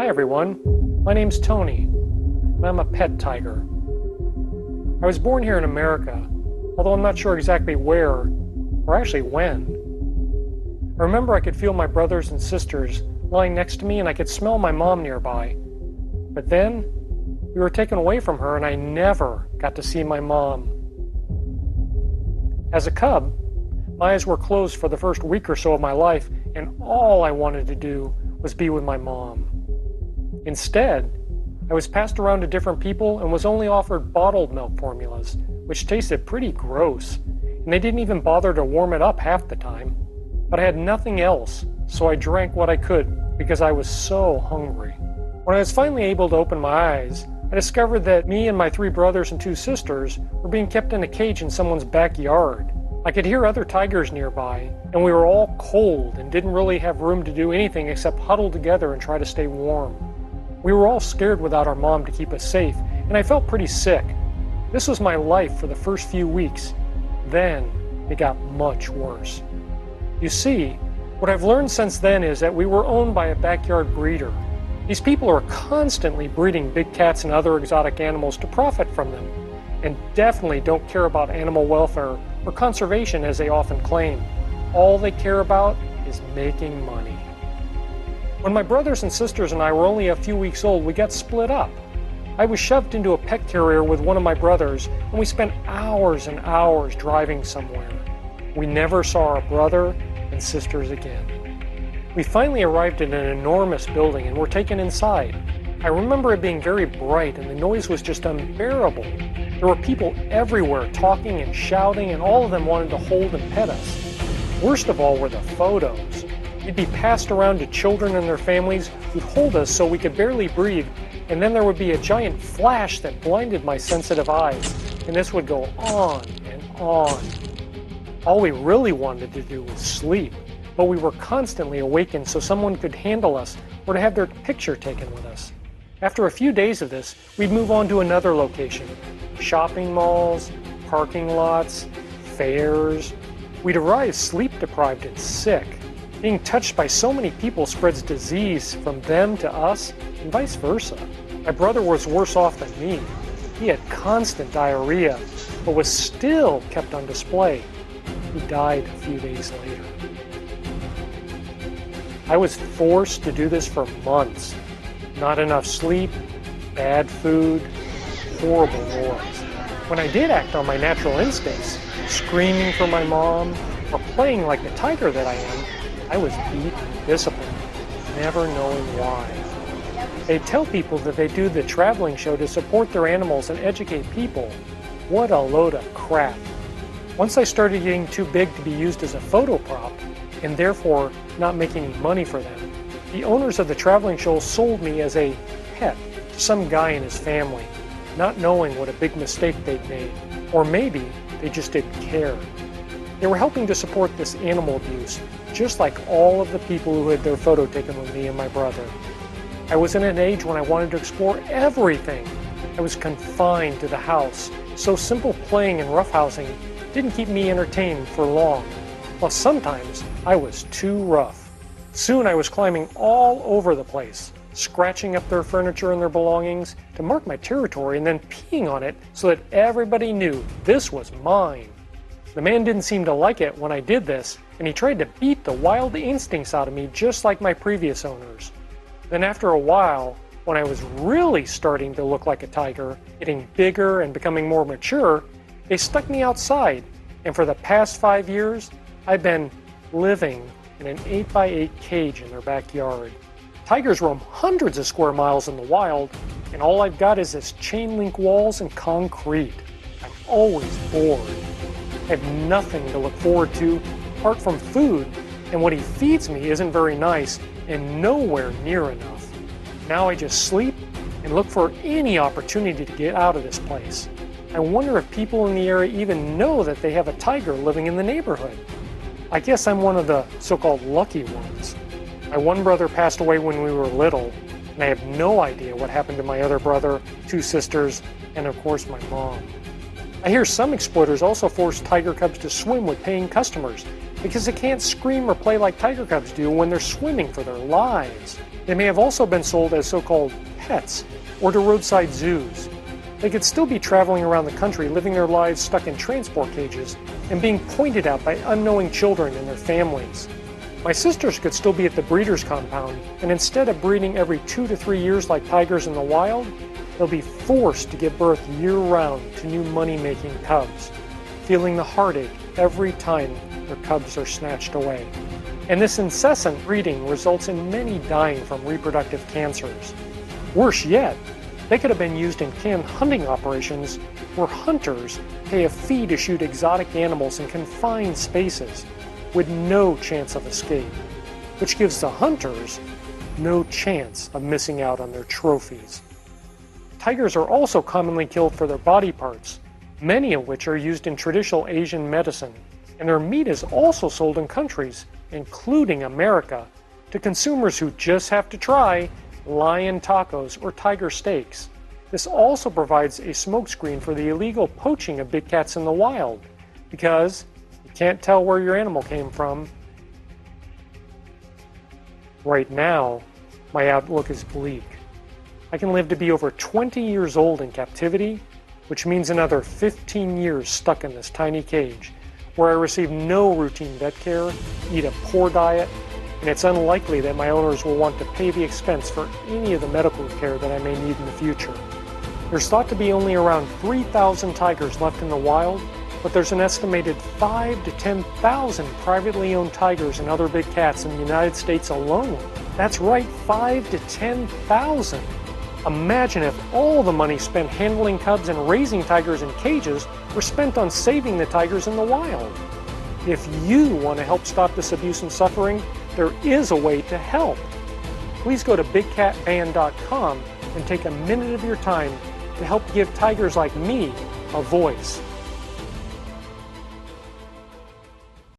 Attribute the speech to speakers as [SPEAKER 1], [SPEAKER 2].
[SPEAKER 1] Hi everyone, my name's Tony, and I'm a pet tiger. I was born here in America, although I'm not sure exactly where, or actually when. I remember I could feel my brothers and sisters lying next to me and I could smell my mom nearby. But then, we were taken away from her and I never got to see my mom. As a cub, my eyes were closed for the first week or so of my life, and all I wanted to do was be with my mom. Instead, I was passed around to different people and was only offered bottled milk formulas, which tasted pretty gross, and they didn't even bother to warm it up half the time. But I had nothing else, so I drank what I could because I was so hungry. When I was finally able to open my eyes, I discovered that me and my 3 brothers and 2 sisters were being kept in a cage in someone's backyard. I could hear other tigers nearby, and we were all cold and didn't really have room to do anything except huddle together and try to stay warm. We were all scared without our mom to keep us safe, and I felt pretty sick. This was my life for the first few weeks. Then it got much worse. You see, what I've learned since then is that we were owned by a backyard breeder. These people are constantly breeding big cats and other exotic animals to profit from them, and definitely don't care about animal welfare or conservation as they often claim. All they care about is making money. When my brothers and sisters and I were only a few weeks old, we got split up. I was shoved into a pet carrier with one of my brothers, and we spent hours and hours driving somewhere. We never saw our brother and sisters again. We finally arrived at an enormous building and were taken inside. I remember it being very bright and the noise was just unbearable. There were people everywhere talking and shouting, and all of them wanted to hold and pet us. Worst of all were the photos. We'd be passed around to children and their families who'd hold us so we could barely breathe, and then there would be a giant flash that blinded my sensitive eyes, and this would go on and on. All we really wanted to do was sleep, but we were constantly awakened so someone could handle us or to have their picture taken with us. After a few days of this, we'd move on to another location. Shopping malls, parking lots, fairs. We'd arrive sleep-deprived and sick. Being touched by so many people spreads disease from them to us, and vice versa. My brother was worse off than me. He had constant diarrhea, but was still kept on display. He died a few days later. I was forced to do this for months. Not enough sleep, bad food, horrible noise. When I did act on my natural instincts, screaming for my mom, or playing like the tiger that I am, I was beaten and disciplined, never knowing why. They tell people that they do the traveling show to support their animals and educate people. What a load of crap. Once I started getting too big to be used as a photo prop, and therefore not making any money for them, the owners of the traveling show sold me as a pet to some guy and his family, not knowing what a big mistake they'd made, or maybe they just didn't care. They were helping to support this animal abuse, just like all of the people who had their photo taken with me and my brother. I was in an age when I wanted to explore everything. I was confined to the house, so simple playing and roughhousing didn't keep me entertained for long. Plus sometimes I was too rough. Soon I was climbing all over the place, scratching up their furniture and their belongings to mark my territory and then peeing on it so that everybody knew this was mine. The man didn't seem to like it when I did this, and he tried to beat the wild instincts out of me just like my previous owners. Then after a while, when I was really starting to look like a tiger, getting bigger and becoming more mature, they stuck me outside, and for the past 5 years, I've been living in an 8x8 cage in their backyard. Tigers roam hundreds of square miles in the wild, and all I've got is this chain link walls and concrete. I'm always bored. I have nothing to look forward to apart from food, and what he feeds me isn't very nice and nowhere near enough. Now I just sleep and look for any opportunity to get out of this place. I wonder if people in the area even know that they have a tiger living in the neighborhood. I guess I'm one of the so-called lucky ones. My one brother passed away when we were little, and I have no idea what happened to my other brother, 2 sisters, and of course my mom. I hear some exploiters also force tiger cubs to swim with paying customers because they can't scream or play like tiger cubs do when they're swimming for their lives. They may have also been sold as so-called pets or to roadside zoos. They could still be traveling around the country, living their lives stuck in transport cages and being pointed at by unknowing children and their families. My sisters could still be at the breeder's compound, and instead of breeding every 2 to 3 years like tigers in the wild, they'll be forced to give birth year-round to new money-making cubs, feeling the heartache every time their cubs are snatched away. And this incessant breeding results in many dying from reproductive cancers. Worse yet, they could have been used in canned hunting operations where hunters pay a fee to shoot exotic animals in confined spaces with no chance of escape, which gives the hunters no chance of missing out on their trophies. Tigers are also commonly killed for their body parts, many of which are used in traditional Asian medicine, and their meat is also sold in countries, including America, to consumers who just have to try lion tacos or tiger steaks. This also provides a smokescreen for the illegal poaching of big cats in the wild, because you can't tell where your animal came from. Right now, my outlook is bleak. I can live to be over 20 years old in captivity, which means another 15 years stuck in this tiny cage, where I receive no routine vet care, eat a poor diet, and it's unlikely that my owners will want to pay the expense for any of the medical care that I may need in the future. There's thought to be only around 3,000 tigers left in the wild, but there's an estimated 5,000 to 10,000 privately owned tigers and other big cats in the United States alone. That's right, 5,000 to 10,000. Imagine if all the money spent handling cubs and raising tigers in cages were spent on saving the tigers in the wild. If you want to help stop this abuse and suffering, there is a way to help. Please go to BigCatBand.com and take a minute of your time to help give tigers like me a voice.